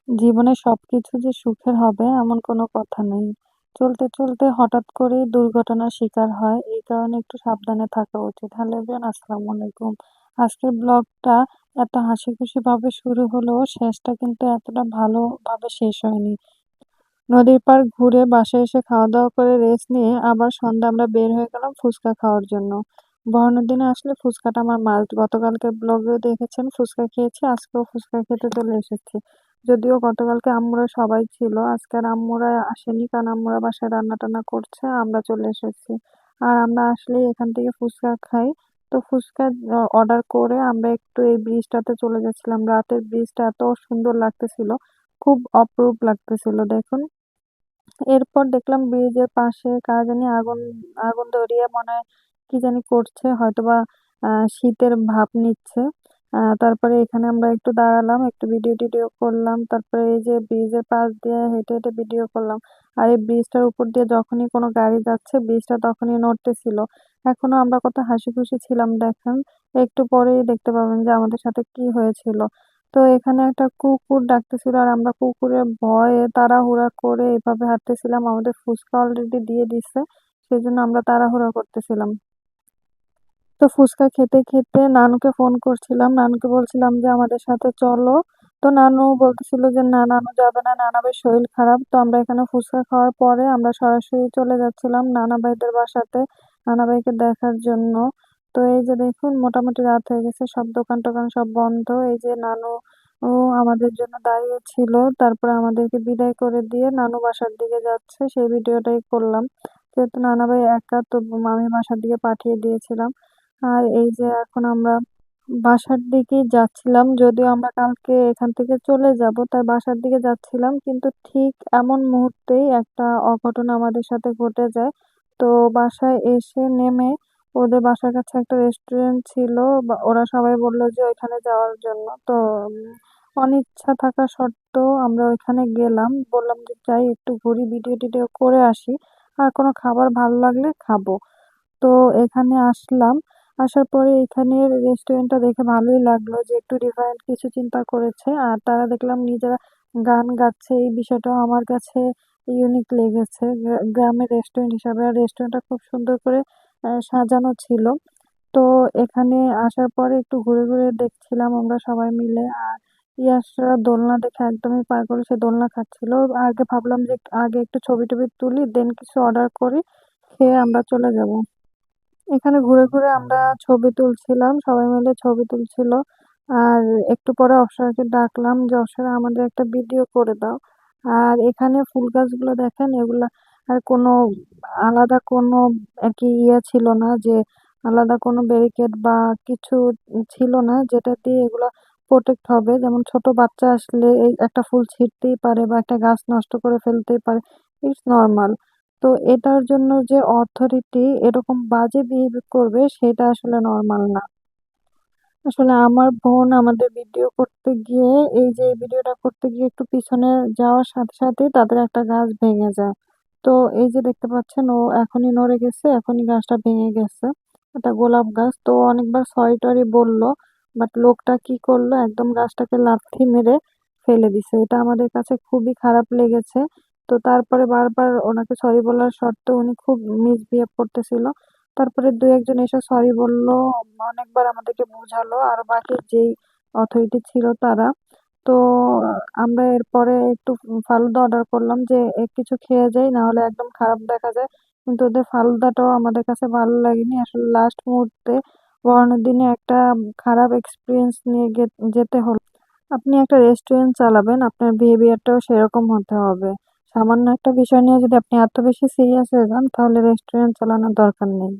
জীবনে সবকিছু যে সুখের হবে এমন কোনো কথা নেই। চলতে চলতে হঠাৎ করেই দুর্ঘটনার শিকার হয়, এই কারণে একটু সাবধানে থাকা উচিত। হ্যালো এভরিওয়ান, আসসালামু আলাইকুম। আজকের ব্লগটা এত হাসি খুশি ভাবে শুরু হলেও শেষটা কিন্তু এতটা ভালোভাবে শেষ হয়নি। নদীর পাড় ঘুরে বাসায় এসে খাওয়া-দাওয়া করে রেস্ট নিয়ে আবার সন্ধ্যায় আমরা বের হয়ে গেলাম ফুচকা খাওয়ার জন্য। বড়দিনে দিনে আসলে ফুচকাটা আমার মাস্ট। গতকালকের ব্লগেও দেখেছেন ফুচকা খেয়েছি, আজকেও ফুচকা খেতে চলে এসেছি। যদিও গতকালকে আম্মুরা সবাই ছিল, আজকে আর আম্মুরা আসেনি কারণ আম্মুরা বাসায় রান্না-টান্না করছে, আমরা চলে এসেছি। আর আমরা আসলেই এখান থেকে ফুচকা খাই। তো ফুচকা অর্ডার করে আমরা একটু এই ব্রিজটাতে চলে যাচ্ছিলাম। রাতের ব্রিজটা এত সুন্দর লাগতেছিল, খুব অপরূপ লাগতেছিল দেখুন। এরপর দেখলাম ব্রিজের পাশে কারা জানি আগুন আগুন ধরিয়ে মনে হয় কি জানি করছে, হয়তোবা শীতের ভাপ নিচ্ছে। তারপরে এখানে আমরা একটু দাঁড়ালাম, একটু ভিডিও করলাম। তারপরে এই যে ব্রিজের পাশ দিয়ে হেঁটে হেঁটে ভিডিও করলাম। আর এই ব্রিজটার উপর দিয়ে যখনই কোনো গাড়ি যাচ্ছে ব্রিজটা তখনই নড়তেছিল। এখনো আমরা কত হাসি খুশি ছিলাম দেখেন। একটু পরেই দেখতে পাবেন যে আমাদের সাথে কি হয়েছিল। তো এখানে একটা কুকুর ডাকতেছিল আর আমরা কুকুরের ভয়ে তাড়াহুড়া করে এভাবে হাঁটতেছিলাম। আমাদের ফুচকা অলরেডি দিয়ে দিছে, সেজন্য আমরা তাড়াহুড়া করতেছিলাম। তো ফুচকা খেতে খেতে নানুকে ফোন করছিলাম, নানুকে বলছিলাম যে আমাদের সাথে চলো। তো নানু বলতেছিল যে না, নানু যাবে না, নানা ভাইয়ের শরীর খারাপ। তো আমরা এখানে ফুচকা খাওয়ার পরে আমরা সরাসরি চলে যাচ্ছিলাম নানা ভাইদের বাসাতে, নানা ভাইকে দেখার জন্য। তো এই যে দেখুন মোটামুটি রাত হয়ে গেছে, সব দোকান টোকান সব বন্ধ। এই যে নানু ও আমাদের জন্য দাঁড়িয়ে ছিল, তারপরে আমাদেরকে বিদায় করে দিয়ে নানু বাসার দিকে যাচ্ছে, সেই ভিডিওটাই করলাম। যেহেতু নানা ভাই একা, তো আমি বাসার দিকে পাঠিয়ে দিয়েছিলাম। আর এই যে এখন আমরা বাসার দিকে যাচ্ছিলাম, যদিও আমরা কালকে এখান থেকে চলে যাব, তাই বাসার দিকে যাচ্ছিলাম, কিন্তু ঠিক এমন মুহূর্তেই একটা অঘটন আমাদের সাথে ঘটে যায়। তো বাসায় এসে নেমে ওদের বাসার কাছে একটা রেস্টুরেন্ট ছিল, বা ওরা সবাই বলল যে ওইখানে যাওয়ার জন্য। তো অনিচ্ছা থাকা সত্ত্বেও আমরা ওইখানে গেলাম, বললাম যে যাই একটু ঘুরি, ভিডিও করে আসি, আর কোনো খাবার ভালো লাগলে খাবো। তো এখানে আসলাম, আসার পরে এখানের রেস্টুরেন্টটা দেখে ভালোই লাগলো যে একটু ডিফারেন্ট কিছু চিন্তা করেছে। আর তারা দেখলাম নিজেরা গান গাচ্ছে, এই বিষয়টাও আমার কাছে ইউনিক লেগেছে। গ্রামের রেস্টুরেন্ট হিসাবে আর রেস্টুরেন্টটা খুব সুন্দর করে সাজানো ছিল। তো এখানে আসার পরে একটু ঘুরে ঘুরে দেখছিলাম আমরা সবাই মিলে। আর ইয়াসরা দোলনা দেখে একদমই পাগল, সে দোলনা খাচ্ছিল। আগে ভাবলাম যে আগে একটু ছবি টবি তুলি, দেন কিছু অর্ডার করি, খেয়ে আমরা চলে যাব। এখানে ঘুরে ঘুরে আমরা ছবি তুলছিলাম, সবাই মিলে ছবি তুলছিল। আর একটু পরে অপ্সরাকে ডাকলাম যে অপ্সরা আমাদের একটা ভিডিও করে দাও। আর এখানে ফুল গাছগুলো দেখেন, এগুলা আর কোনো আলাদা কোনো আর কি ছিল না, যে আলাদা কোনো ব্যারিকেড বা কিছু ছিল না যেটা দিয়ে এগুলা প্রোটেক্ট হবে। যেমন ছোট বাচ্চা আসলে এই একটা ফুল ছিঁড়তেই পারে বা একটা গাছ নষ্ট করে ফেলতেই পারে, ইটস নর্মাল। তো এটার জন্য যে অথরিটি এরকম বাজে বিহেভ করবে সেটা আসলে নর্মাল না। আসলে আমার বোন আমাদের ভিডিও করতে গিয়ে, এই যে ভিডিওটা করতে গিয়ে একটু পিছনে যাওয়ার সাথে সাথে তাদের একটা গাছ ভেঙে যায়। তো এই যে দেখতে পাচ্ছেন ও এখনই নড়ে গেছে, এখনই গাছটা ভেঙে গেছে। এটা গোলাপ গাছ। তো অনেকবার সরি টরি বললো, বাট লোকটা কি করলো, একদম গাছটাকে লাথি মেরে ফেলে দিছে। এটা আমাদের কাছে খুবই খারাপ লেগেছে। তো তারপরে বারবার ওনাকে সরি বলার সত্ত্বেও উনি খুব মিসবিহেভ করতেছিল। তারপরে দুই একজন এসে সরি বললো, অনেকবার আমাদেরকে বোঝালো, আর বাকি যেই অথরিটি ছিল তারা। তো আমরা এরপরে একটু ফালুদা অর্ডার করলাম যে কিছু খেয়ে যাই, না হলে একদম খারাপ দেখা যায়। কিন্তু ওদের ফালুদাটাও আমাদের কাছে ভালো লাগেনি। আসলে লাস্ট মুহূর্তে বড়দিনে দিনে একটা খারাপ এক্সপিরিয়েন্স নিয়ে যেতে হলো। আপনি একটা রেস্টুরেন্ট চালাবেন, আপনার বিহেভিয়ারটাও সেরকম হতে হবে। সামান্য একটা বিষয় নিয়ে যদি আপনি এত বেশি সিরিয়াস হয়ে যান, তাহলে রেস্টুরেন্ট চালানোর দরকার নেই।